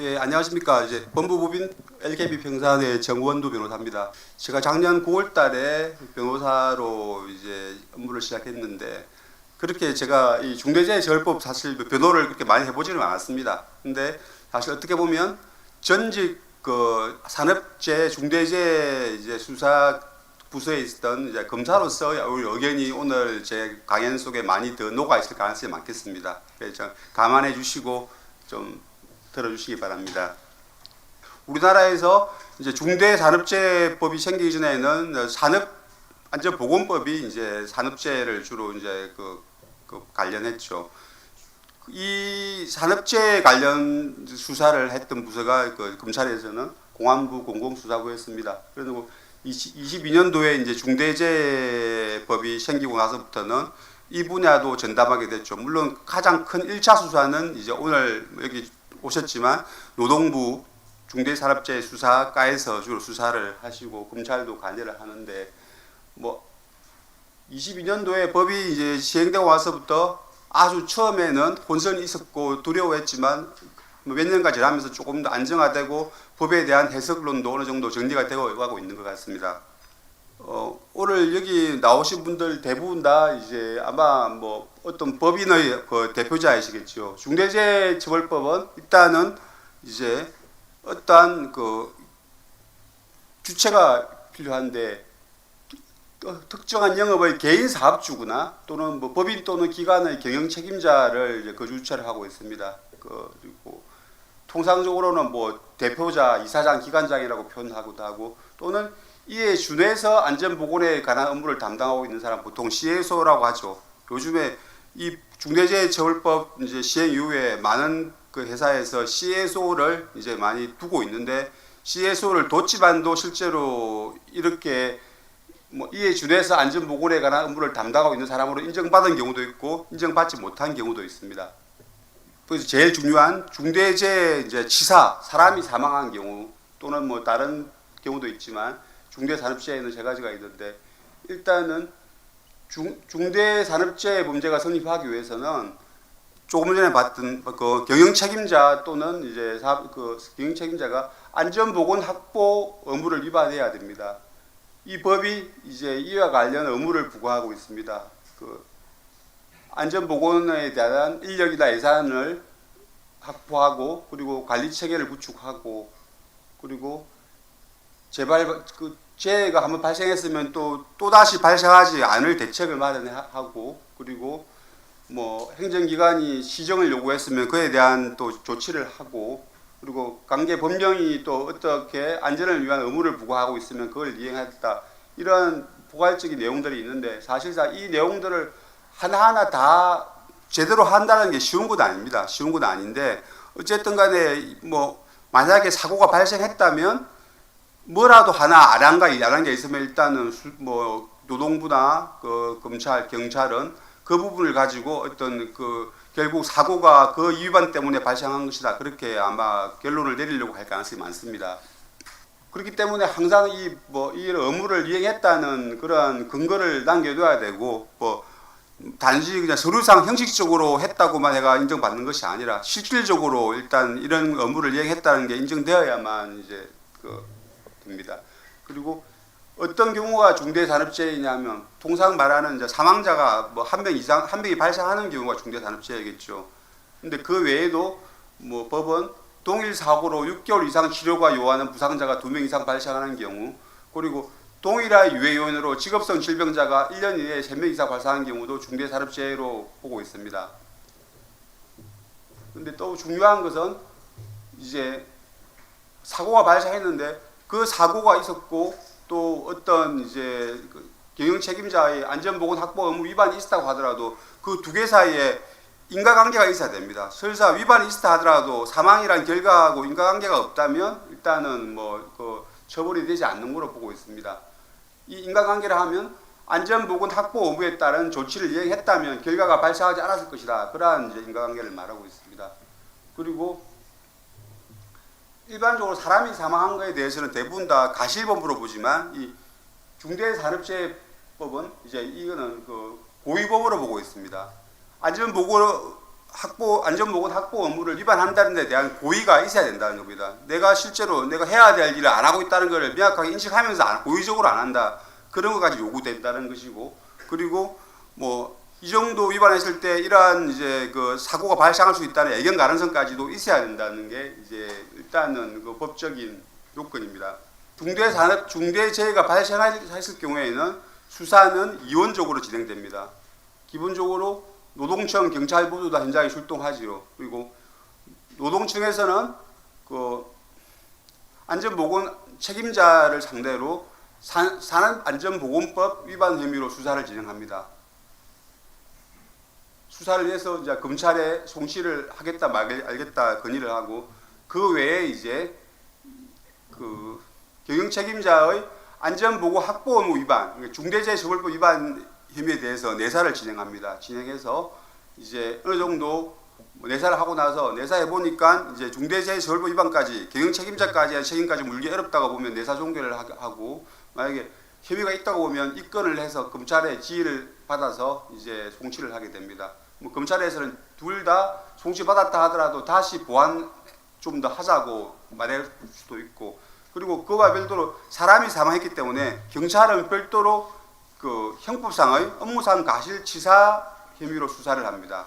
예, 안녕하십니까. 이제 법무법인 LKB 평산의 정원도 변호사입니다. 제가 작년 9월 달에 변호사로 이제 업무를 시작했는데, 그렇게 제가 이 중대재해처벌법 사실 변호를 그렇게 많이 해보지는 않았습니다. 근데 사실 어떻게 보면 전직 그 산업재해 중대재해 이제 수사 부서에 있었던 이제 검사로서 의견이 오늘 제 강연 속에 많이 더 녹아 있을 가능성이 많겠습니다. 그래서 감안해 주시고 좀 들어주시기 바랍니다. 우리나라에서 이제 중대산업재해법이 생기기 전에는 산업안전보건법이 이제 산업재해를 주로 이제 그 관련했죠. 이 산업재해 관련 수사를 했던 부서가 그 검찰에서는 공안부 공공수사부였습니다. 그리고 22년도에 이제 중대재해법이 생기고 나서부터는 이 분야도 전담하게 됐죠. 물론 가장 큰 1차 수사는 이제 오늘 여기 오셨지만 노동부 중대산업재해 수사과에서 주로 수사를 하시고 검찰도 관여를 하는데, 뭐 22년도에 법이 이제 시행되고 와서부터 아주 처음에는 혼선이 있었고 두려워했지만 몇 년간 지나면서 조금 더 안정화되고 법에 대한 해석론도 어느 정도 정리가 되고 가고 있는 것 같습니다. 오늘 여기 나오신 분들 대부분 다 이제 아마 뭐 어떤 법인의 그 대표자이시겠죠. 중대재해처벌법은 일단은 이제 어떠한 그 주체가 필요한데, 특정한 영업의 개인 사업주거나 또는 뭐 법인 또는 기관의 경영 책임자를 이제 그 주체를 하고 있습니다. 그리고 통상적으로는 뭐 대표자, 이사장, 기관장이라고 표현하기도 하고, 또는 이에 준해서 안전보건에 관한 업무를 담당하고 있는 사람 보통 CSO라고 하죠. 요즘에 이 중대재해처벌법 이제 시행 이후에 많은 그 회사에서 CSO를 이제 많이 두고 있는데, CSO를 뒀지만도 실제로 이렇게 뭐 이에 준해서 안전보건에 관한 업무를 담당하고 있는 사람으로 인정받은 경우도 있고 인정받지 못한 경우도 있습니다. 그래서 제일 중요한 중대재해 이제 치사, 사람이 사망한 경우 또는 뭐 다른 경우도 있지만 중대산업재해는 세 가지가 있는데, 일단은 중대산업재해 범죄가 성립하기 위해서는 조금 전에 봤던 그 경영 책임자 또는 이제 경영 책임자가 안전보건 확보 의무를 위반해야 됩니다. 이 법이 이제 이와 관련 의무를 부과하고 있습니다. 그 안전보건에 대한 인력이나 예산을 확보하고, 그리고 관리 체계를 구축하고, 그리고 재해가 한번 발생했으면 또다시 발생하지 않을 대책을 마련하고, 그리고 뭐 행정기관이 시정을 요구했으면 그에 대한 또 조치를 하고, 그리고 관계 법령이 또 어떻게 안전을 위한 의무를 부과하고 있으면 그걸 이행했다. 이런 포괄적인 내용들이 있는데, 사실상 이 내용들을 하나하나 다 제대로 한다는 게 쉬운 건 아닙니다. 쉬운 건 아닌데, 어쨌든 간에 뭐 만약에 사고가 발생했다면 뭐라도 하나 안 한 게 있으면 일단은 뭐 노동부나 그 검찰, 경찰은 그 부분을 가지고 어떤 그 결국 사고가 그 위반 때문에 발생한 것이다, 그렇게 아마 결론을 내리려고 할 가능성이 많습니다. 그렇기 때문에 항상 이 업무를 이행했다는 그런 근거를 남겨둬야 되고, 뭐 단지 그냥 서류상 형식적으로 했다고만 해가 인정받는 것이 아니라 실질적으로 일단 이런 업무를 이행했다는 게 인정되어야만 이제 됩니다. 그리고 어떤 경우가 중대산업재해냐면 통상 말하는 이제 사망자가 뭐 한 명이 발생하는 경우가 중대산업재해겠죠. 근데 그 외에도 뭐 법은 동일 사고로 6개월 이상 치료가 요하는 부상자가 2명 이상 발생하는 경우, 그리고 동일한 유해 요인으로 직업성 질병자가 1년 이내에 3명 이상 발생하는 경우도 중대산업재해로 보고 있습니다. 근데 또 중요한 것은 이제 사고가 발생했는데 그 사고가 있었고 또 어떤 이제 경영 책임자의 안전보건 확보 의무 위반이 있었다고 하더라도 그 두 개 사이에 인과관계가 있어야 됩니다. 설사 위반이 있었다 하더라도 사망이란 결과하고 인과관계가 없다면 일단은 처벌이 되지 않는 걸로 보고 있습니다. 이 인과관계를 하면 안전보건 확보 의무에 따른 조치를 이행했다면 결과가 발생하지 않았을 것이다. 그러한 이제 인과관계를 말하고 있습니다. 그리고 일반적으로 사람이 사망한 것에 대해서는 대부분 다 가실범으로 보지만, 이 중대산업재해법은 이제 이거는 고의범으로 보고 있습니다. 안전보건 안전보건 확보 업무를 위반한다는 데 대한 고의가 있어야 된다는 겁니다. 내가 실제로 내가 해야 될 일을 안 하고 있다는 것을 명확하게 인식하면서 고의적으로 안 한다. 그런 것까지 요구된다는 것이고, 그리고 뭐 이 정도 위반했을 때 이러한 이제 그 사고가 발생할 수 있다는 애견 가능성까지도 있어야 된다는 게 이제 일단은 그 법적인 요건입니다. 중대재해가 발생했을 경우에는 수사는 이원적으로 진행됩니다. 기본적으로 노동청, 경찰 모두 다 현장에 출동하지요. 그리고 노동청에서는 그 안전보건 책임자를 상대로 산업안전보건법 위반 혐의로 수사를 진행합니다. 수사를 해서 이제 검찰에 송치를 하겠다 말겠다 건의를 하고, 그 외에 이제 그 경영 책임자의 안전보고 확보 의무 위반, 그러니까 중대재해처벌법 위반 혐의에 대해서 내사를 진행합니다. 진행해서 이제 어느 정도 내사를 하고 나서 내사해 보니까 이제 중대재해처벌법 위반까지 경영 책임자까지의 책임까지 물기 어렵다고 보면 내사 종결을 하고, 만약에 혐의가 있다고 보면 입건을 해서 검찰의 지휘를 받아서 이제 송치를 하게 됩니다. 뭐 검찰에서는 둘 다 송치 받았다 하더라도 다시 보완 좀 더 하자고 말할 수도 있고, 그리고 그와 별도로 사람이 사망했기 때문에 경찰은 별도로 그 형법상의 업무상 과실치사 혐의로 수사를 합니다.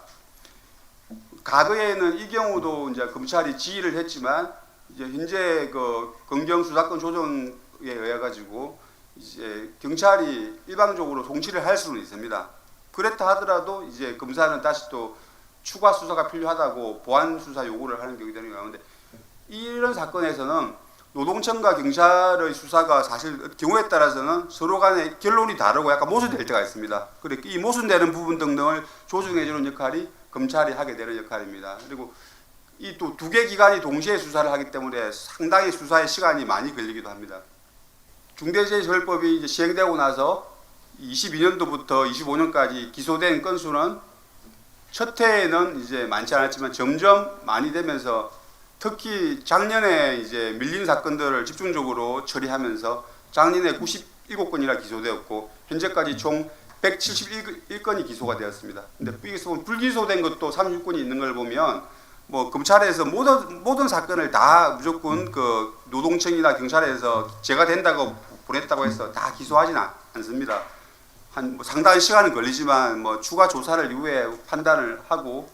과거에는 이 경우도 이제 검찰이 지휘를 했지만 이제 현재 그 검경 수사권 조정에 의해 가지고 이제 경찰이 일방적으로 송치를 할 수는 있습니다. 그랬다 하더라도 이제 검사는 다시 또 추가 수사가 필요하다고 보완 수사 요구를 하는 경우가 되는 가운데, 이런 사건에서는 노동청과 경찰의 수사가 사실 경우에 따라서는 서로 간에 결론이 다르고 약간 모순될 때가 있습니다. 그리고 이 모순되는 부분 등을 조정해주는 역할이 검찰이 하게 되는 역할입니다. 그리고 이 또 두 개 기관이 동시에 수사를 하기 때문에 상당히 수사에 시간이 많이 걸리기도 합니다. 중대재해처벌법이 이제 시행되고 나서 22년도부터 25년까지 기소된 건수는 첫 해에는 이제 많지 않았지만 점점 많이 되면서, 특히 작년에 이제 밀린 사건들을 집중적으로 처리하면서 작년에 97건이나 기소되었고 현재까지 총 171건이 기소가 되었습니다. 근데 불기소된 것도 36건이 있는 걸 보면 뭐 검찰에서 모든 사건을 다 무조건 그 노동청이나 경찰에서 제가 된다고 보냈다고 해서 다 기소하지는 않습니다. 뭐 상당한 시간은 걸리지만 뭐 추가 조사를 이후에 판단을 하고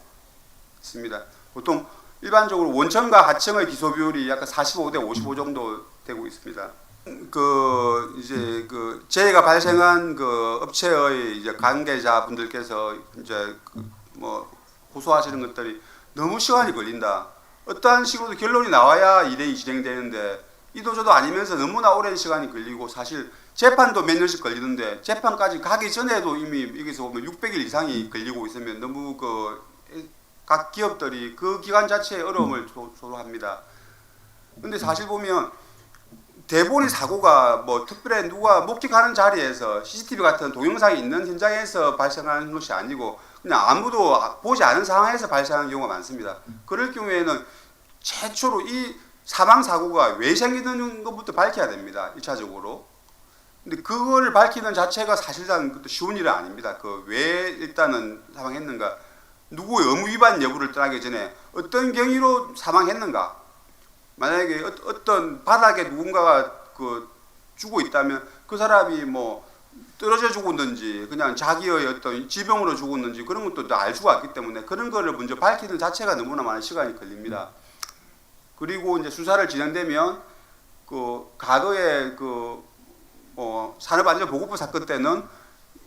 있습니다. 보통 일반적으로 원청과 하청의 기소 비율이 약간 45대 55 정도 되고 있습니다. 그 이제 그 재해가 발생한 그 업체의 이제 관계자분들께서 이제 뭐 호소하시는 것들이 너무 시간이 걸린다. 어떠한 식으로도 결론이 나와야 일이 진행되는데 이도저도 아니면서 너무나 오랜 시간이 걸리고, 사실 재판도 몇 년씩 걸리는데 재판까지 가기 전에도 이미 여기서 보면 600일 이상이 걸리고 있으면 너무 각 기업들이 그 기간 자체에 어려움을 조소합니다. 근데 사실 보면 대부분의 사고가 뭐 특별히 누가 목격하는 자리에서 CCTV 같은 동영상이 있는 현장에서 발생하는 것이 아니고 그냥 아무도 보지 않은 상황에서 발생하는 경우가 많습니다. 그럴 경우에는 최초로 이 사망 사고가 왜 생기는 것부터 밝혀야 됩니다. 1차적으로. 근데 그걸 밝히는 자체가 사실상 쉬운 일은 아닙니다. 그 왜 일단은 사망했는가, 누구의 의무 위반 여부를 떠나기 전에 어떤 경위로 사망했는가. 만약에 어떤 바닥에 누군가가 죽어 있다면 그 사람이 뭐 떨어져 죽었는지 그냥 자기의 어떤 질병으로 죽었는지 그런 것도 알 수가 없기 때문에 그런 거를 먼저 밝히는 자체가 너무나 많은 시간이 걸립니다. 그리고 이제 수사를 진행되면 그 과거에 산업안전보건법 사건 때는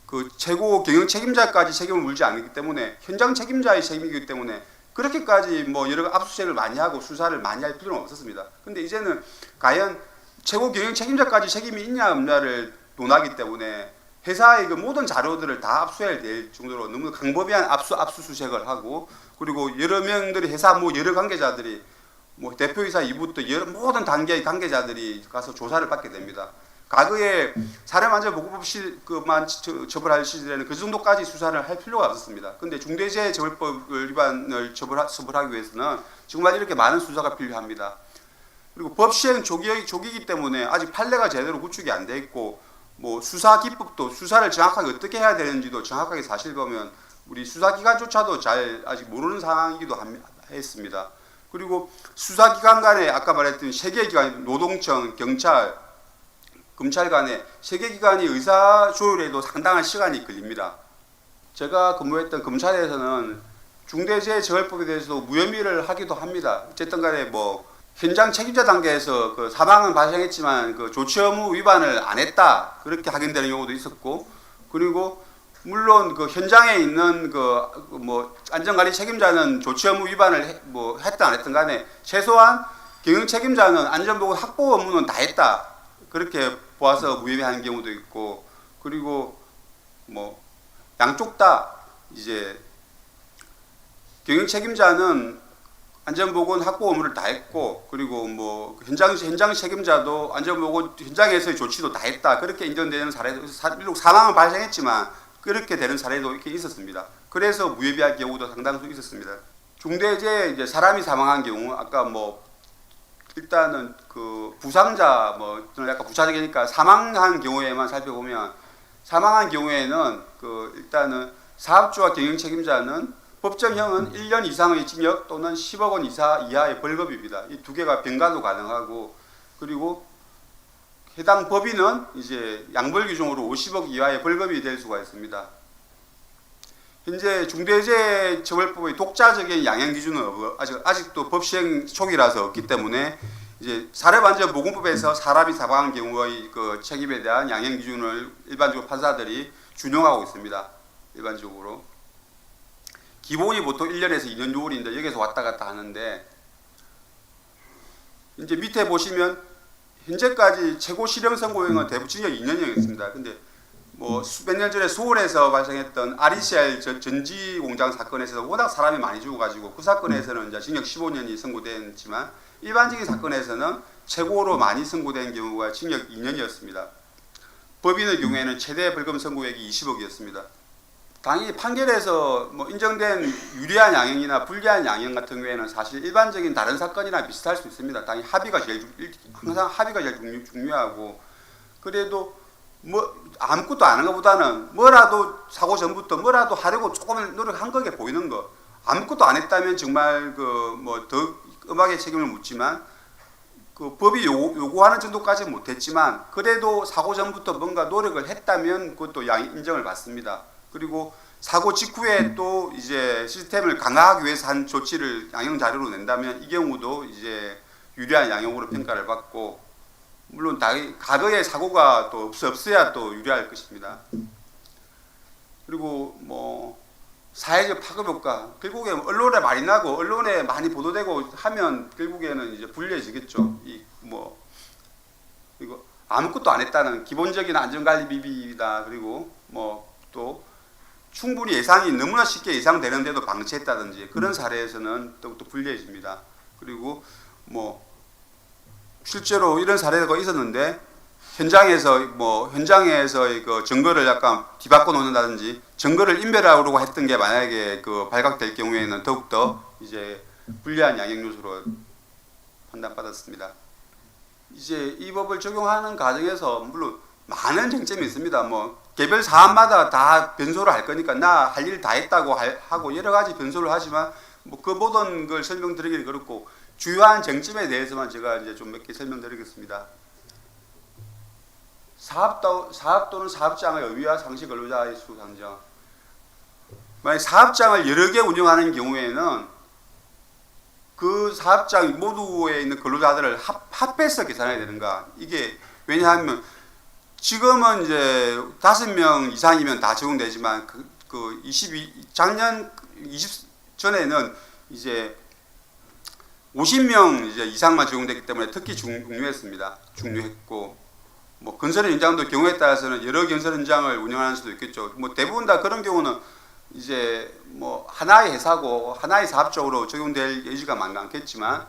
그 최고 경영 책임자까지 책임을 물지 않기 때문에 현장 책임자의 책임이기 때문에 그렇게까지 뭐 여러 압수수색을 많이 하고 수사를 많이 할 필요는 없었습니다. 근데 이제는 과연 최고 경영 책임자까지 책임이 있냐 없냐를 논하기 때문에 회사의 그 모든 자료들을 다 압수해야 될 정도로 너무 강법위한 압수수색을 하고, 그리고 여러 명들이 회사 뭐 여러 관계자들이 뭐 대표이사 이부터 여러 모든 단계의 관계자들이 가서 조사를 받게 됩니다. 과거에 산업안전보건법 그만 처벌할 시절에는 그 정도까지 수사를 할 필요가 없었습니다. 그런데 중대재해처벌법 위반을 처벌하기 위해서는 정말 이렇게 많은 수사가 필요합니다. 그리고 법 시행 초기이기 때문에 아직 판례가 제대로 구축이 안 돼 있고, 뭐 수사 기법도 수사를 정확하게 어떻게 해야 되는지도 정확하게 사실 보면 우리 수사기관조차도 잘 아직 모르는 상황이기도 했습니다. 그리고 수사기관 간에 아까 말했던 세계기관, 노동청, 경찰, 검찰 간에 세계기관이 의사조율에도 상당한 시간이 걸립니다. 제가 근무했던 검찰에서는 중대재해처벌법에 대해서도 무혐의를 하기도 합니다. 어쨌든 간에 뭐 현장 책임자 단계에서 그 사망은 발생했지만 그 조치 의무 위반을 안 했다 그렇게 확인되는 경우도 있었고, 그리고 물론 그 현장에 있는 그 뭐 안전관리 책임자는 조치 의무 위반을 했든 안 했든 간에 최소한 경영 책임자는 안전보건 확보 업무는 다 했다 그렇게 보아서 무혐의하는 경우도 있고, 그리고 뭐 양쪽 다 이제 경영 책임자는 안전보건 확보 업무를 다 했고, 그리고 뭐 현장 책임자도 안전보건 현장에서의 조치도 다 했다 그렇게 인정되는 사례도, 비록 사망은 발생했지만 그렇게 되는 사례도 이렇게 있었습니다. 그래서 무혐의할 경우도 상당수 있었습니다. 중대재해 이제 사람이 사망한 경우 아까 뭐 일단은 그 부상자 뭐 약간 부차적이니까 사망한 경우에만 살펴보면, 사망한 경우에는 그 일단은 사업주와 경영 책임자는 법정형은 1년 이상의 징역 또는 10억 원 이하의 벌금입니다. 이 두 개가 병가도 가능하고, 그리고 해당 법인은 이제 양벌 규정으로 50억 이하의 벌금이 될 수가 있습니다. 현재 중대재해처벌법의 독자적인 양형 기준은 아직도 법 시행 초기라서 없기 때문에 이제 사례반전보건법에서 사람이 사망한 경우의 그 책임에 대한 양형 기준을 일반적으로 판사들이 준용하고 있습니다. 일반적으로 기본이 보통 1년에서 2년 6월인데 여기서 왔다 갔다 하는데, 이제 밑에 보시면 현재까지 최고 실형 선고형은 대부분 징역 2년형이었습니다. 근데 뭐 수백 년 전에 서울에서 발생했던 RECL 전지 공장 사건에서 워낙 사람이 많이 죽어가지고 그 사건에서는 이제 징역 15년이 선고됐지만, 일반적인 사건에서는 최고로 많이 선고된 경우가 징역 2년이었습니다. 법인의 경우에는 최대 벌금 선고액이 20억이었습니다. 당연히 판결에서 뭐 인정된 유리한 양형이나 불리한 양형 같은 경우에는 사실 일반적인 다른 사건이랑 비슷할 수 있습니다. 당연히 항상 합의가 제일 중요하고, 그래도 뭐 아무것도 안 한 것보다는 뭐라도 사고 전부터 뭐라도 하려고 조금 노력한 거게 보이는 거, 아무것도 안 했다면 정말 그 뭐 더 음악의 책임을 묻지만 그 법이 요구하는 정도까지는 못했지만 그래도 사고 전부터 뭔가 노력을 했다면 그것도 인정을 받습니다. 그리고 사고 직후에 또 이제 시스템을 강화하기 위해서 한 조치를 양형 자료로 낸다면 이 경우도 이제 유리한 양형으로 평가를 받고, 물론 과거의 사고가 또 없어야 또 유리할 것입니다. 그리고 뭐 사회적 파급 효과, 결국에 언론에 많이 나고 언론에 많이 보도되고 하면 결국에는 이제 불리해지겠죠. 이거 아무것도 안 했다는 기본적인 안전관리 비비다. 그리고 뭐 또 충분히 예상이 너무나 쉽게 예상되는데도 방치했다든지 그런 사례에서는 더욱더 불리해집니다. 그리고 실제로 이런 사례가 있었는데 현장에서의 그 증거를 약간 뒤바꿔 놓는다든지 증거를 인멸하려고 했던 게 만약에 그 발각될 경우에는 더욱더 이제 불리한 양형 요소로 판단받았습니다. 이제 이 법을 적용하는 과정에서 물론 많은 쟁점이 있습니다. 개별 사안마다 다 변소를 할 거니까 나 할 일 다 했다고 하고 여러 가지 변소를 하지만 그 모든 걸 설명드리기는 그렇고, 주요한 쟁점에 대해서만 제가 이제 좀 몇 개 설명드리겠습니다. 사업 또는 사업장의 의무와 상시 근로자의 수 상정. 만약 사업장을 여러 개 운영하는 경우에는 그 사업장 모두에 있는 근로자들을 합해서 계산해야 되는가? 이게 왜냐하면 지금은 이제 5명 이상이면 다 적용되지만 작년 20 전에는 이제 50명 이상만 적용됐기 때문에 특히 중요했고, 건설 현장도 경우에 따라서는 여러 건설 현장을 운영하는 수도 있겠죠. 대부분 다 그런 경우는 이제 하나의 회사고 하나의 사업적으로 적용될 여지가 많겠지만,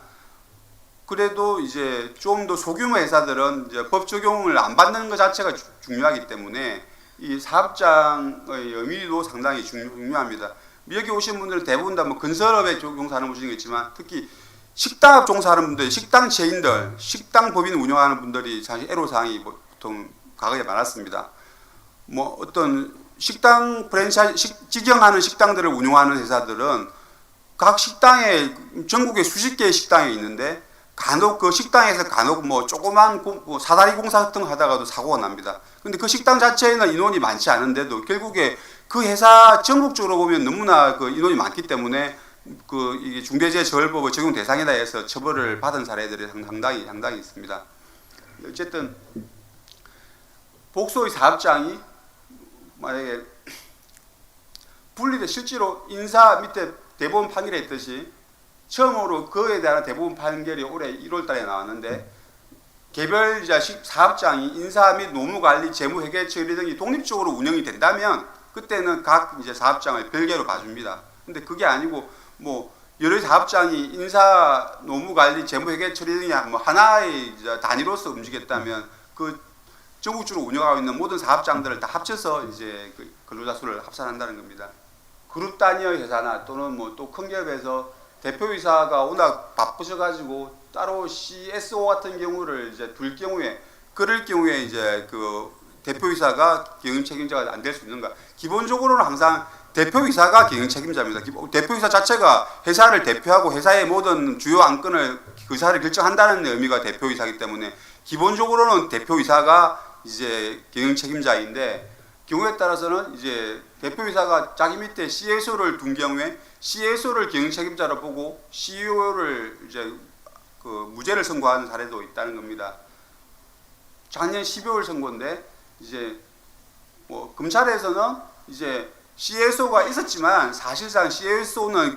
그래도 이제 좀 더 소규모 회사들은 이제 법 적용을 안 받는 것 자체가 중요하기 때문에 이 사업장의 의미도 상당히 중요합니다. 여기 오신 분들은 대부분 다 건설업에 종사하는 분이겠지만 특히 식당업 종사하는 분들, 식당 체인들, 식당 법인 운영하는 분들이 사실 애로사항이 보통 과거에 많았습니다. 어떤 식당 프랜차이즈 직영하는 식당들을 운영하는 회사들은 각 식당에 전국에 수십 개의 식당이 있는데 간혹 그 식당에서 간혹 뭐 조그만 뭐 사다리 공사 같은 거 하다가도 사고가 납니다. 근데 그 식당 자체에는 인원이 많지 않은데도 결국에 그 회사 전국적으로 보면 너무나 그 인원이 많기 때문에 그 이게 중대재해처벌법 적용 대상이다 해서 처벌을 받은 사례들이 상당히 있습니다. 어쨌든 복소의 사업장이 만약에 분리돼 실제로 인사 밑에 대법원 판결에 있듯이 처음으로 그에 대한 대법원 판결이 올해 1월 달에 나왔는데 개별자 사업장이 인사 및 노무관리, 재무회계 처리 등이 독립적으로 운영이 된다면 그때는 각 이제 사업장을 별개로 봐줍니다. 근데 그게 아니고 뭐 여러 사업장이 인사, 노무관리, 재무회계 처리 등이 뭐 하나의 단위로서 움직였다면 그 전국적으로 운영하고 있는 모든 사업장들을 다 합쳐서 이제 그 근로자 수를 합산한다는 겁니다. 그룹 단위의 회사나 또는 뭐 또 큰 기업에서 대표이사가 워낙 바쁘셔가지고 따로 CSO 같은 경우를 이제 둘 경우에 그럴 경우에 이제 그 대표이사가 경영 책임자가 안 될 수 있는가? 기본적으로는 항상 대표이사가 경영 책임자입니다. 대표이사 자체가 회사를 대표하고 회사의 모든 주요 안건을 그 회사를 결정한다는 의미가 대표이사이기 때문에 기본적으로는 대표이사가 이제 경영 책임자인데 경우에 따라서는 이제 대표이사가 자기 밑에 CSO를 둔 경우에 CSO를 경영 책임자로 보고 CEO를 이제 그 무죄를 선고하는 사례도 있다는 겁니다. 작년 12월 선고인데 이제 뭐 검찰에서는 이제 CSO가 있었지만 사실상 CSO는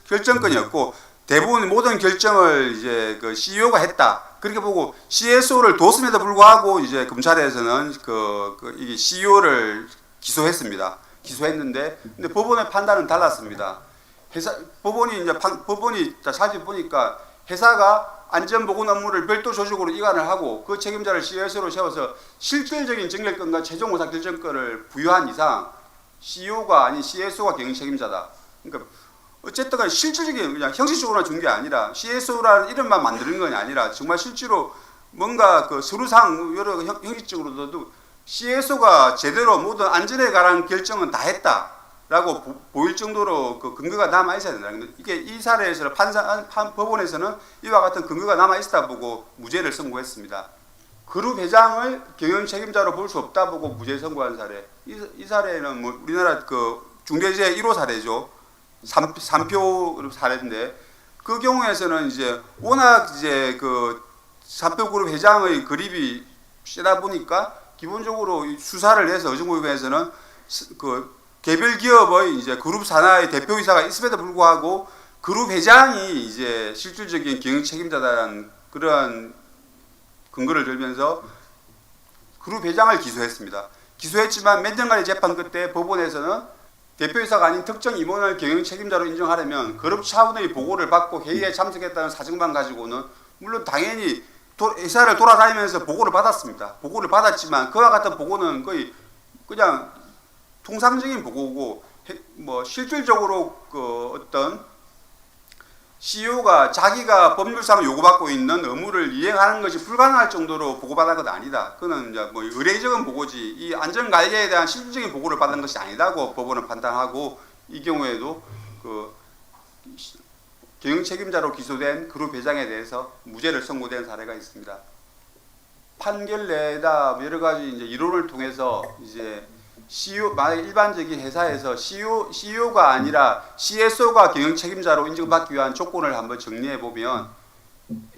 결정권이었고 대부분 모든 결정을 이제 그 CEO가 했다. 그렇게 보고 CSO를 뒀음에도 불구하고 이제 검찰에서는 이게 CEO를 기소했습니다. 기소했는데 근데 법원의 판단은 달랐습니다. 법원이 살펴보니까 회사가 안전보건 업무를 별도 조직으로 이관을 하고 그 책임자를 CSO로 세워서 실질적인 정결권과 최종 의사 결정권을 부여한 이상 CEO가 아닌 CSO가 경영 책임자다. 그러니까 어쨌든 간에 실질적인 그냥 형식적으로만 준 게 아니라 CSO라는 이름만 만드는 건 아니라 정말 실제로 뭔가 그 서류상 여러 형식적으로도 CSO가 제대로 모든 안전에 관한 결정은 다 했다라고 보일 정도로 그 근거가 남아 있어야 된다는 거예요. 이게 이 사례에서 법원에서는 이와 같은 근거가 남아 있다 보고 무죄를 선고했습니다. 그룹 회장을 경영 책임자로 볼 수 없다 보고 무죄 선고한 사례. 이 사례는 뭐 우리나라 그 중대재해 1호 사례죠. 3표 사례인데 그 경우에서는 이제 워낙 이제 그 3표 그룹 회장의 그립이 세다 보니까 기본적으로 수사를 해서 의정부에서는 그 개별 기업의 이제 그룹 산하의 대표이사가 있음에도 불구하고 그룹 회장이 이제 실질적인 경영 책임자다라는 그러한 근거를 들면서 그룹 회장을 기소했습니다. 기소했지만 몇 년간의 재판 끝에 법원에서는 대표이사가 아닌 특정 임원을 경영 책임자로 인정하려면 그룹 차원의 보고를 받고 회의에 참석했다는 사정만 가지고는 물론 당연히 회사를 돌아다니면서 보고를 받았습니다. 보고를 받았지만 그와 같은 보고는 거의 그냥 통상적인 보고고 뭐 실질적으로 그 어떤 CEO가 자기가 법률상 요구받고 있는 의무를 이행하는 것이 불가능할 정도로 보고받은 건 아니다. 그는 이제 뭐 의례적인 보고지 이 안전관리에 대한 실질적인 보고를 받은 것이 아니다고 법원은 판단하고 이 경우에도 그 경영 책임자로 기소된 그룹 회장에 대해서 무죄를 선고된 사례가 있습니다. 판결 내에다 여러 가지 이제 이론을 통해서 이제 CEO, 만약 일반적인 회사에서 CEO가 아니라 CSO가 경영 책임자로 인정받기 위한 조건을 한번 정리해 보면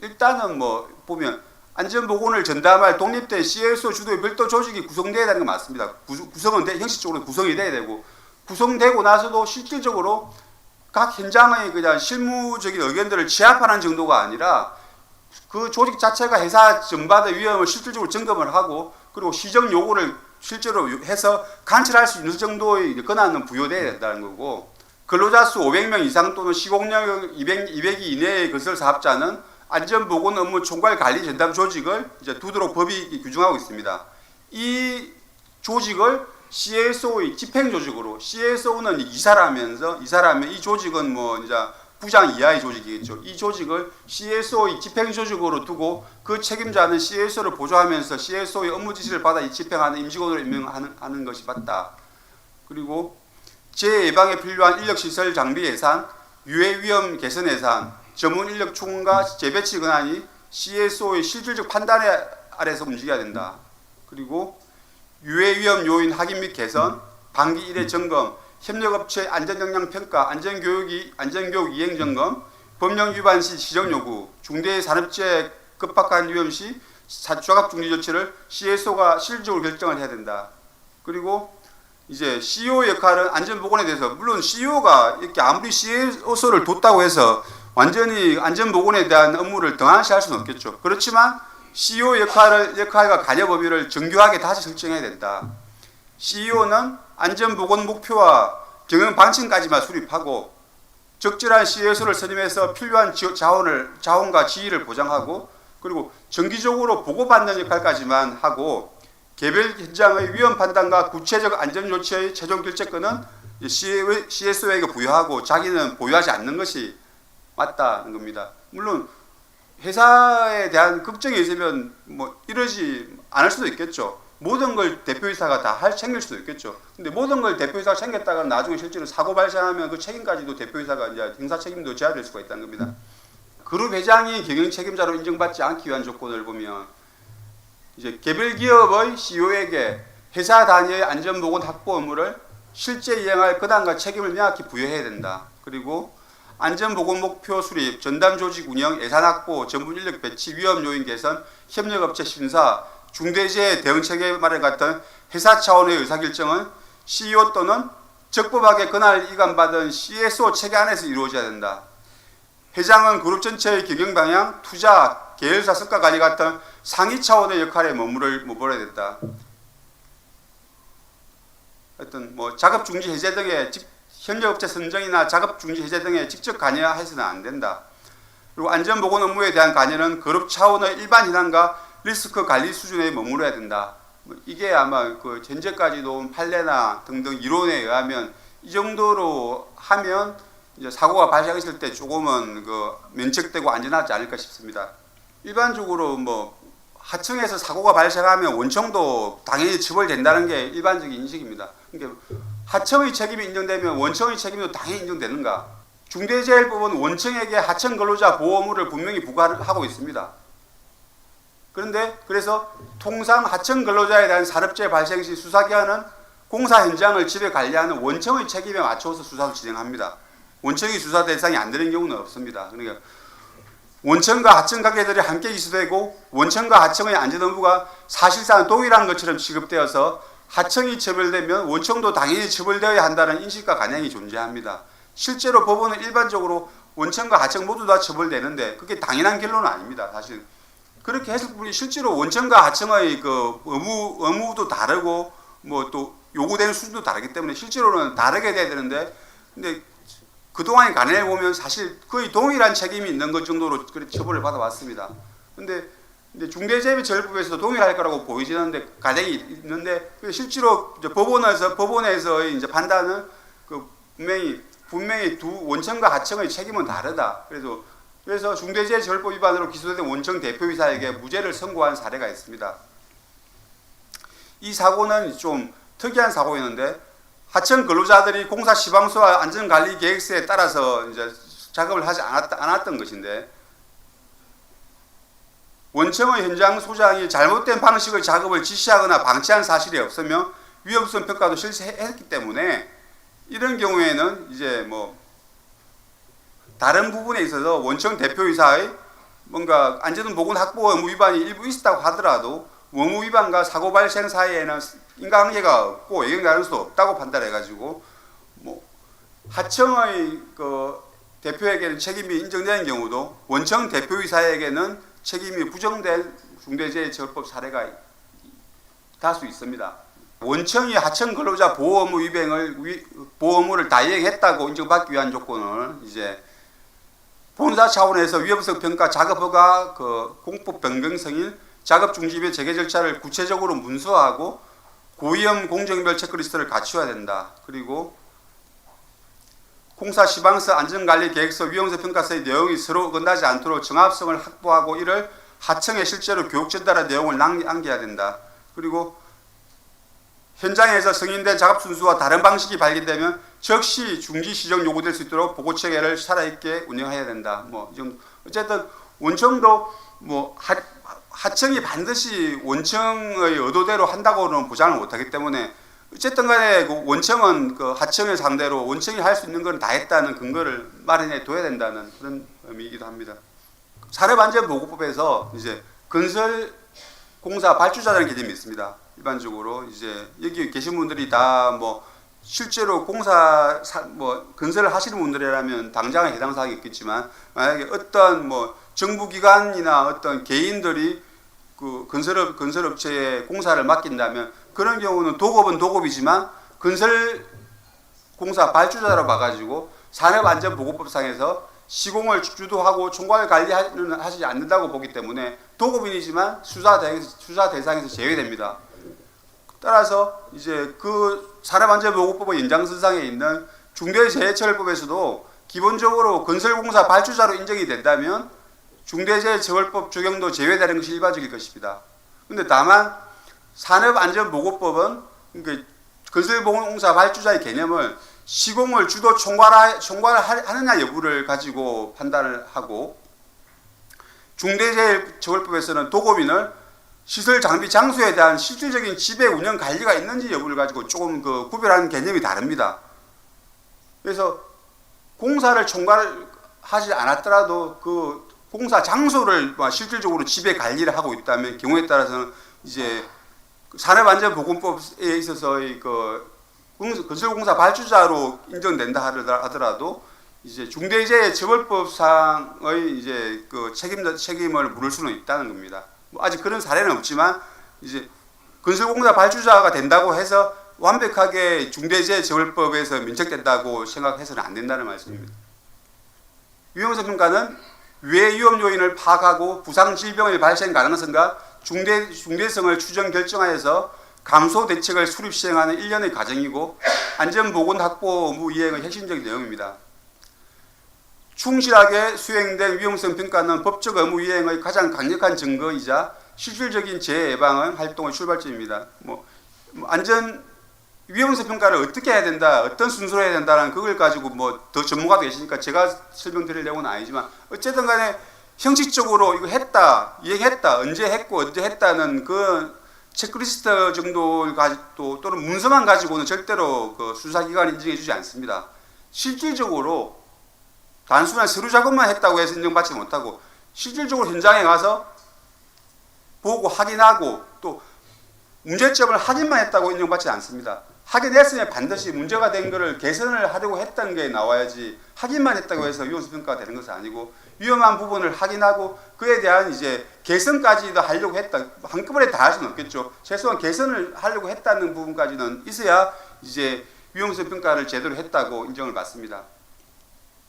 일단은 뭐 보면 안전보건을 전담할 독립된 CSO 주도의 별도 조직이 구성돼야 되는 건 맞습니다. 구성은 형식적으로 구성이 돼야 되고 구성되고 나서도 실질적으로 각 현장의 그냥 실무적인 의견들을 취합하는 정도가 아니라 그 조직 자체가 회사 전반의 위험을 실질적으로 점검을 하고 그리고 시정 요구를 실제로 해서 관찰할 수 있는 정도의 권한은 부여돼야 된다는 거고 근로자 수 500명 이상 또는 시공력 200위 이내의 건설 사업자는 안전보건 업무 총괄 관리 전담 조직을 이제 두도록 법이 규정하고 있습니다. 이 조직을 CSO의 집행 조직으로 CSO는 이사라면 이 조직은 뭐 이제 부장 이하의 조직이겠죠. 이 조직을 CSO의 집행 조직으로 두고 그 책임자는 CSO를 보조하면서 CSO의 업무 지시를 받아 집행하는 임직원으로 임명하는 것이 맞다. 그리고 재해 예방에 필요한 인력시설 장비 예산, 유해 위험 개선 예산, 전문 인력 충원과 재배치 권한이 CSO의 실질적 판단 아래서 움직여야 된다. 그리고 유해 위험 요인 확인 및 개선, 반기 1회 점검, 협력업체 안전역량 평가, 안전교육 이행 점검, 법령 위반 시 지정 요구, 중대산업재해 급박한 위험 시 좌갑 중지 조치를 CSO가 실질적으로 결정을 해야 된다. 그리고 이제 CEO 역할은 안전보건에 대해서, 물론 CEO가 이렇게 아무리 CSO를 뒀다고 해서 완전히 안전보건에 대한 업무를 등한시할 수는 없겠죠. 그렇지만 CEO 역할과 관여 범위를 정교하게 다시 설정해야 된다. CEO는 안전보건 목표와 경영 방침까지만 수립하고 적절한 CSO를 선임해서 필요한 자원과 지위를 보장하고, 그리고 정기적으로 보고받는 역할까지만 하고, 개별 현장의 위험 판단과 구체적 안전 조치의 최종 결정권은 CSO에게 부여하고 자기는 보유하지 않는 것이 맞다는 겁니다. 물론 회사에 대한 걱정이 있으면 뭐 이러지 않을 수도 있겠죠. 모든 걸 대표이사가 다 챙길 수도 있겠죠. 근데 모든 걸 대표이사가 챙겼다가 나중에 실제로 사고 발생하면 그 책임까지도 대표이사가 이제 형사 책임도 져야 될 수가 있다는 겁니다. 그룹 회장이 경영 책임자로 인정받지 않기 위한 조건을 보면, 이제 개별 기업의 CEO에게 회사 단위의 안전보건 확보 업무를 실제 이행할 권한과 책임을 명확히 부여해야 된다. 그리고 안전보건 목표 수립, 전담 조직 운영, 예산 확보, 전문 인력 배치, 위험 요인 개선, 협력업체 심사, 중대재해 대응 체계 마련 같은 회사 차원의 의사결정은 CEO 또는 적법하게 권한을 이관받은 CSO 체계 안에서 이루어져야 된다. 회장은 그룹 전체의 경영 방향, 투자, 계열사 성과 관리 같은 상위 차원의 역할에 머물러야 된다. 하여튼 뭐 작업 중지 해제 등의 협력업체 선정이나 작업 중지 해제 등에 직접 관여해서는 안 된다. 그리고 안전보건 업무에 대한 관여는 그룹 차원의 일반 현황과 리스크 관리 수준에 머물러야 된다. 이게 아마 그 현재까지도 판례나 등등 이론에 의하면 이 정도로 하면 이제 사고가 발생했을 때 조금은 그 면책되고 안전하지 않을까 싶습니다. 일반적으로 뭐 하청에서 사고가 발생하면 원청도 당연히 처벌된다는 게 일반적인 인식입니다. 그러니까 하청의 책임이 인정되면 원청의 책임도 당연히 인정되는가? 중대재해법은 원청에게 하청 근로자 보호 의무를 분명히 부과하고 있습니다. 그런데 그래서 통상 하청 근로자에 대한 산업재해 발생 시 수사기관은 공사 현장을 지배 관리하는 원청의 책임에 맞춰서 수사를 진행합니다. 원청이 수사 대상이 안 되는 경우는 없습니다. 그러니까 원청과 하청 관계들이 함께 기소되고 원청과 하청의 안전 업무가 사실상 동일한 것처럼 취급되어서 하청이 처벌되면 원청도 당연히 처벌되어야 한다는 인식과 관행이 존재합니다. 실제로 법원은 일반적으로 원청과 하청 모두 다 처벌되는데 그게 당연한 결론은 아닙니다. 사실 그렇게 했을 뿐이 실제로 원청과 하청의 그 의무도 다르고 뭐 또 요구되는 수준도 다르기 때문에 실제로는 다르게 돼야 되는데, 근데 그동안의 관행을 보면 사실 거의 동일한 책임이 있는 것 정도로 처벌을 받아왔습니다. 근데 중대재해처벌법에서 동일할 거라고 보이지는데 관행이 있는데 실제로 이제 법원에서의 이제 판단은 그 분명히 두 원청과 하청의 책임은 다르다. 그래서 중대재해처벌법 위반으로 기소된 원청 대표이사에게 무죄를 선고한 사례가 있습니다. 이 사고는 좀 특이한 사고였는데 하청 근로자들이 공사 시방소와 안전관리 계획서에 따라서 이제 작업을 하지 않았던 것인데, 원청의 현장 소장이 잘못된 방식의 작업을 지시하거나 방치한 사실이 없으며 위험성 평가도 실시했기 때문에 이런 경우에는 이제 뭐 다른 부분에 있어서 원청 대표이사의 뭔가 안전보건 확보 의무 위반이 일부 있었다고 하더라도 의무 위반과 사고 발생 사이에는 인과관계가 없고 예견 가능성도 없다고 판단해가지고 뭐 하청의 그 대표에게는 책임이 인정되는 경우도 원청 대표이사에게는 책임이 부정된 중대재해처벌법 사례가 다수 있습니다. 원청이 하청 근로자 보호 의무를 다 이행했다고 인정받기 위한 조건을 이제 본사 차원에서 위험성 평가, 작업 허가, 그 공법 변경 승인, 작업 중지 및 재개 절차를 구체적으로 문서하고 고위험 공정별 체크리스트를 갖추어야 된다. 그리고 공사 시방서 안전관리 계획서 위험성 평가서의 내용이 서로 어긋나지 않도록 정합성을 확보하고 이를 하청에 실제로 교육 전달한 내용을 남겨야 된다. 그리고 현장에서 승인된 작업 순수와 다른 방식이 발견되면 즉시 중지 시정 요구될 수 있도록 보고 체계를 살아있게 운영해야 된다. 뭐 좀 어쨌든 원청도 뭐 하청이 반드시 원청의 의도대로 한다고는 보장을 못하기 때문에 어쨌든 간에 그 원청은 그 하청을 상대로 원청이 할 수 있는 건 다 했다는 근거를 마련해 둬야 된다는 그런 의미이기도 합니다. 산업안전보고법에서 이제 건설공사 발주자라는 개념이 있습니다. 일반적으로 이제 여기 계신 분들이 다 뭐 실제로 건설을 하시는 분들이라면 당장에 해당 사항이 있겠지만 만약에 어떤 뭐 정부기관이나 어떤 개인들이 그 건설업체에 공사를 맡긴다면 그런 경우는 도급은 도급이지만 건설공사 발주자로 봐가지고 산업안전보고법상에서 시공을 주도하고 총괄 관리는 하지 않는다고 보기 때문에 도급인이지만 수사 대상에서 제외됩니다. 따라서 이제 그 산업안전보고법의 연장선상에 있는 중대재해처벌법에서도 기본적으로 건설공사 발주자로 인정이 된다면 중대재해처벌법 적용도 제외되는 것이 일반적일 것입니다. 그런데 다만 산업안전보고법은 그러니까 건설공사 발주자의 개념을 시공을 주도 총괄하느냐 여부를 가지고 판단을 하고 중대재해처벌법에서는 도급인을 시설 장비 장소에 대한 실질적인 지배 운영 관리가 있는지 여부를 가지고 조금 그 구별하는 개념이 다릅니다. 그래서 공사를 총괄하지 않았더라도 그 공사 장소를 실질적으로 지배 관리를 하고 있다면 경우에 따라서는 이제 산업안전보건법에 있어서의 그 건설공사 발주자로 인정된다 하더라도 이제 중대재해처벌법상의 이제 그 책임을 물을 수는 있다는 겁니다. 뭐 아직 그런 사례는 없지만 이제 건설공사 발주자가 된다고 해서 완벽하게 중대재해처벌법에서 면책된다고 생각해서는 안 된다는 말씀입니다. 위험성 평가는 위해 위험 요인을 파악하고 부상 질병의 발생 가능성과 중대성을 추정 결정하여서 감소 대책을 수립 시행하는 일련의 과정이고 안전보건 확보 업무 이행의 핵심적인 내용입니다. 충실하게 수행된 위험성 평가는 법적 업무 이행의 가장 강력한 증거이자 실질적인 재해 예방의 활동의 출발점입니다. 위험성 평가를 어떻게 해야 된다, 어떤 순서로 해야 된다는 그걸 가지고 뭐 더 전문가도 계시니까 제가 설명드릴 내용은 아니지만 어쨌든 간에 형식적으로 이거 했다, 이행했다, 언제 했고 언제 했다는 그 체크리스트 정도 가지고 또는 문서만 가지고는 절대로 그 수사기관이 인정해주지 않습니다. 실질적으로 단순한 서류 작업만 했다고 해서 인정받지 못하고 실질적으로 현장에 가서 보고 확인하고 또 문제점을 확인만 했다고 인정받지 않습니다. 확인했으면 반드시 문제가 된 것을 개선을 하려고 했던 게 나와야지 확인만 했다고 해서 위험성 평가가 되는 것은 아니고 위험한 부분을 확인하고 그에 대한 이제 개선까지도 하려고 했다. 한꺼번에 다 할 수는 없겠죠. 최소한 개선을 하려고 했다는 부분까지는 있어야 이제 위험성 평가를 제대로 했다고 인정을 받습니다.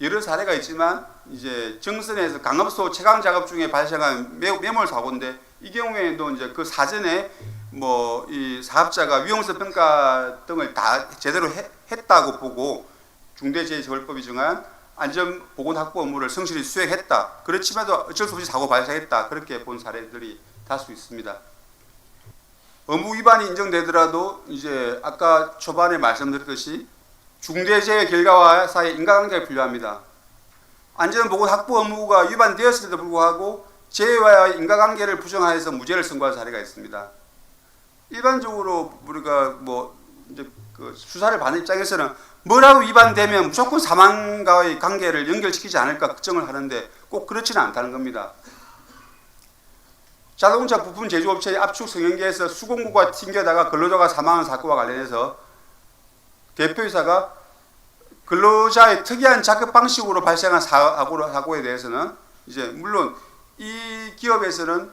여러 사례가 있지만 이제 정선에서 강업소 채광 작업 중에 발생한 매몰 사고인데 이 경우에도 이제 그 사전에 뭐 이 사업자가 위험성 평가 등을 다 제대로 했다고 보고 중대재해처벌법이 정한 안전보건 확보 업무를 성실히 수행했다. 그렇지만도 어쩔 수 없이 사고 발생했다. 그렇게 본 사례들이 다수 있습니다. 업무 위반이 인정되더라도 이제 아까 초반에 말씀드렸듯이 중대재해 결과와 사이에 인과관계가 필요합니다. 안전보건 확보 업무가 위반되었음에도 불구하고 재해와의 인과관계를 부정하여서 무죄를 선고한 사례가 있습니다. 일반적으로 우리가 뭐 이제 그 수사를 받는 입장에서는 뭐라고 위반되면 무조건 사망과의 관계를 연결시키지 않을까 걱정을 하는데 꼭 그렇지는 않다는 겁니다. 자동차 부품 제조업체의 압축 성형기에서 수공구가 튕겨다가 근로자가 사망한 사건과 관련해서 대표이사가 근로자의 특이한 작업 방식으로 발생한 사고에 대해서는 이제 물론 이 기업에서는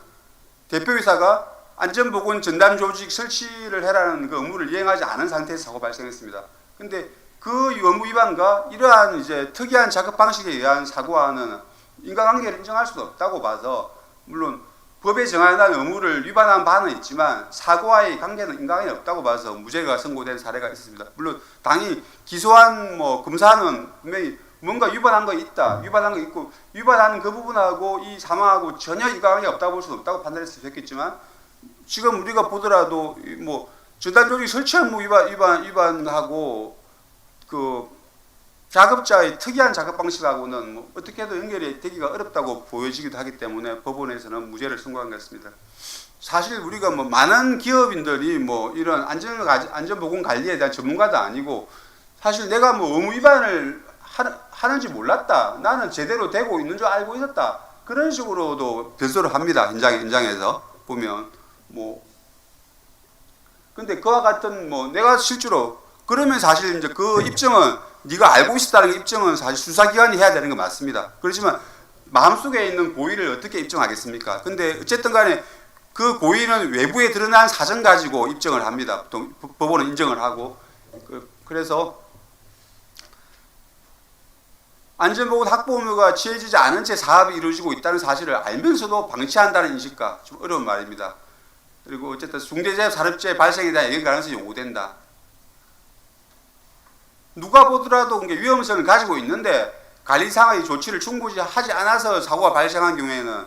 대표이사가 안전보건 전담 조직 설치를 해라는 그 업무를 이행하지 않은 상태에서 사고 발생했습니다. 근데 그 업무 위반과 이러한 이제 특이한 작업 방식에 의한 사고와는 인과관계를 인정할 수는 없다고 봐서 물론 법에 정한 의무를 위반한 바는 있지만 사고와의 관계는 인과관계가 없다고 봐서 무죄가 선고된 사례가 있습니다. 물론 당연히 기소한 뭐 검사는 분명히 뭔가 위반한 거 있다, 위반한 거 있고 위반하는 그 부분하고 이 사망하고 전혀 인과관계가 없다고 볼 수는 없다고 판단했을 수 있겠지만 지금 우리가 보더라도 뭐 전담 조직 설치 업무 위반하고 그 작업자의 특이한 작업 방식하고는 뭐 어떻게 해도 연결이 되기가 어렵다고 보여지기도 하기 때문에 법원에서는 무죄를 선고한 것 같습니다. 사실 우리가 뭐 많은 기업인들이 뭐 이런 안전보건 관리에 대한 전문가도 아니고 사실 내가 뭐 의무 위반을 하는지 몰랐다. 나는 제대로 되고 있는 줄 알고 있었다. 그런 식으로도 변소를 합니다. 현장에서 보면 뭐 근데 그와 같은 뭐 내가 실제로 그러면 사실 이제 그 입증은 네가 알고 있었다는 입증은 사실 수사기관이 해야 되는 거 맞습니다. 그렇지만 마음속에 있는 고의를 어떻게 입증하겠습니까? 근데 어쨌든 간에 그 고의는 외부에 드러난 사정 가지고 입증을 합니다. 보통 법원은 인정을 하고 그래서 안전보건 확보 의무가 취해지지 않은 채 사업이 이루어지고 있다는 사실을 알면서도 방치한다는 인식과 좀 어려운 말입니다. 그리고 어쨌든 중대재해 산업재해 발생에 대한 예견 가능성이 요구된다. 누가 보더라도 위험성을 가지고 있는데 관리상의 조치를 충분히 하지 않아서 사고가 발생한 경우에는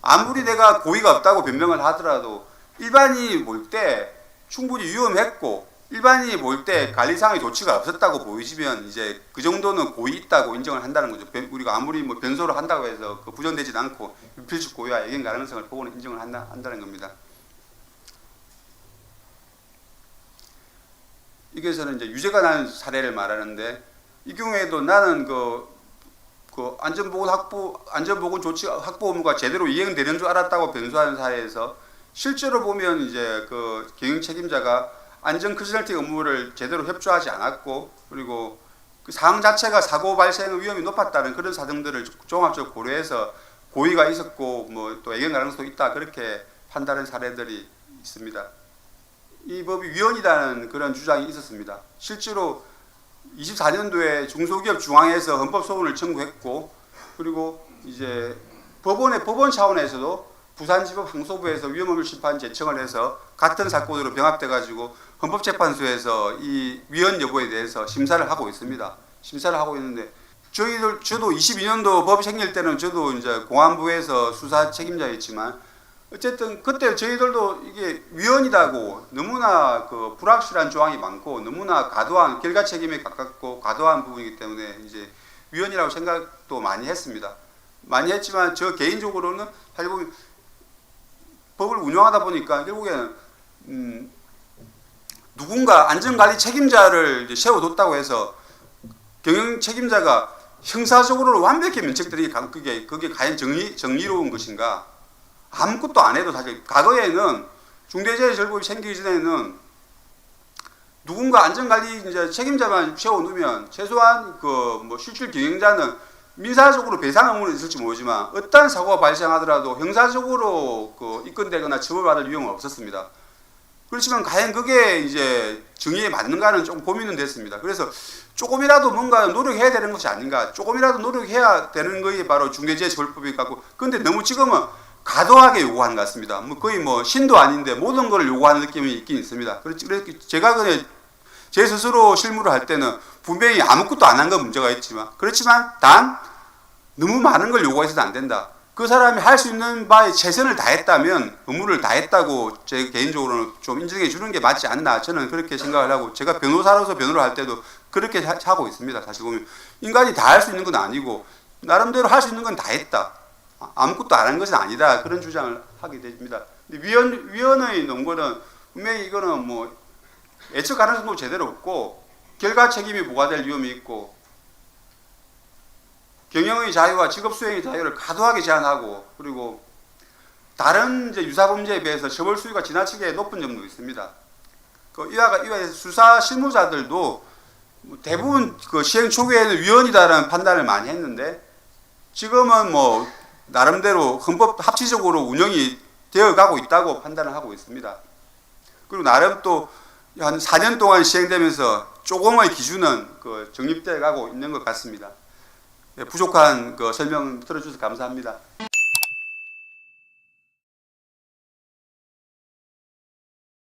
아무리 내가 고의가 없다고 변명을 하더라도 일반인이 볼 때 충분히 위험했고 일반인이 볼 때 관리상의 조치가 없었다고 보이시면 이제 그 정도는 고의 있다고 인정을 한다는 거죠. 우리가 아무리 뭐 변소를 한다고 해서 그 부정되지 않고 유필적 고의와 예견 가능성을 보고는 인정을 한다는 겁니다. 여기서는 이제 유죄가 난 사례를 말하는데 이 경우에도 나는 그 안전보건 조치 확보 의무가 제대로 이행되는 줄 알았다고 변소하는 사례에서 실제로 보면 이제 그 경영 책임자가 안전 컨설팅 업무를 제대로 협조하지 않았고 그리고 그 상황 자체가 사고 발생 위험이 높았다는 그런 사정들을 종합적으로 고려해서 고의가 있었고 뭐 또 예견 가능성도 있다 그렇게 판단한 사례들이 있습니다. 이 법이 위헌이라는 그런 주장이 있었습니다. 실제로 24년도에 중소기업 중앙에서 헌법소원을 청구했고 그리고 이제 법원 차원에서도 부산지법 항소부에서 위험업무 심판 제청을 해서 같은 사건으로 병합돼 가지고 헌법재판소에서 이 위헌 여부에 대해서 심사를 하고 있습니다. 심사를 하고 있는데 저도 22년도 법이 생길 때는 저도 이제 공안부에서 수사 책임자였지만 어쨌든 그때 저희들도 이게 위헌이라고 너무나 그 불확실한 조항이 많고 너무나 과도한 결과 책임에 가깝고 과도한 부분이기 때문에 이제 위헌이라고 생각도 많이 했습니다. 많이 했지만 저 개인적으로는 사실 보면 법을 운영하다 보니까 결국에는 누군가 안전관리 책임자를 이제 세워뒀다고 해서 경영 책임자가 형사적으로 완벽히 면책되는 게 그게 과연 정의로운 것인가? 아무것도 안 해도 사실 과거에는 중대재해처벌법이 생기기 전에는 누군가 안전관리 이제 책임자만 세워놓으면 최소한 그 뭐 실질 경영자는 민사적으로 배상 의무는 있을지 모르지만 어떤 사고가 발생하더라도 형사적으로 그 입건되거나 처벌받을 위험은 없었습니다. 그렇지만 과연 그게 이제 정의에 맞는가는 좀 고민은 됐습니다. 그래서 조금이라도 뭔가 노력해야 되는 것이 아닌가, 조금이라도 노력해야 되는 것이 바로 중대재해처벌법이 같고, 근데 너무 지금은 과도하게 요구하는 것 같습니다. 뭐 거의 뭐 신도 아닌데 모든 걸 요구하는 느낌이 있긴 있습니다. 그래서 제가 제 스스로 실무를 할 때는 분명히 아무것도 안 한 건 문제가 있지만 그렇지만 단 너무 많은 걸 요구해서는 안 된다. 그 사람이 할 수 있는 바에 최선을 다했다면 의무를 다했다고 제 개인적으로는 좀 인정해 주는 게 맞지 않나 저는 그렇게 생각을 하고 제가 변호사로서 변호를 할 때도 그렇게 하고 있습니다. 사실 보면 인간이 다 할 수 있는 건 아니고 나름대로 할 수 있는 건 다 했다. 아무것도 안 한 것은 아니다. 그런 주장을 하게 됩니다. 근데 위헌의 논거는 분명히 이거는 뭐 예측 가능성도 제대로 없고 결과 책임이 부과될 위험이 있고 경영의 자유와 직업 수행의 자유를 과도하게 제한하고 그리고 다른 이제 유사 범죄에 비해서 처벌 수위가 지나치게 높은 점도 있습니다. 그 이와 수사 실무자들도 대부분 그 시행 초기에는 위헌이다라는 판단을 많이 했는데 지금은 뭐 나름대로 헌법 합치적으로 운영이 되어가고 있다고 판단을 하고 있습니다. 그리고 나름 또 한 4년 동안 시행되면서 조금의 기준은 그 정립되어 가고 있는 것 같습니다. 부족한 그 설명 들어주셔서 감사합니다.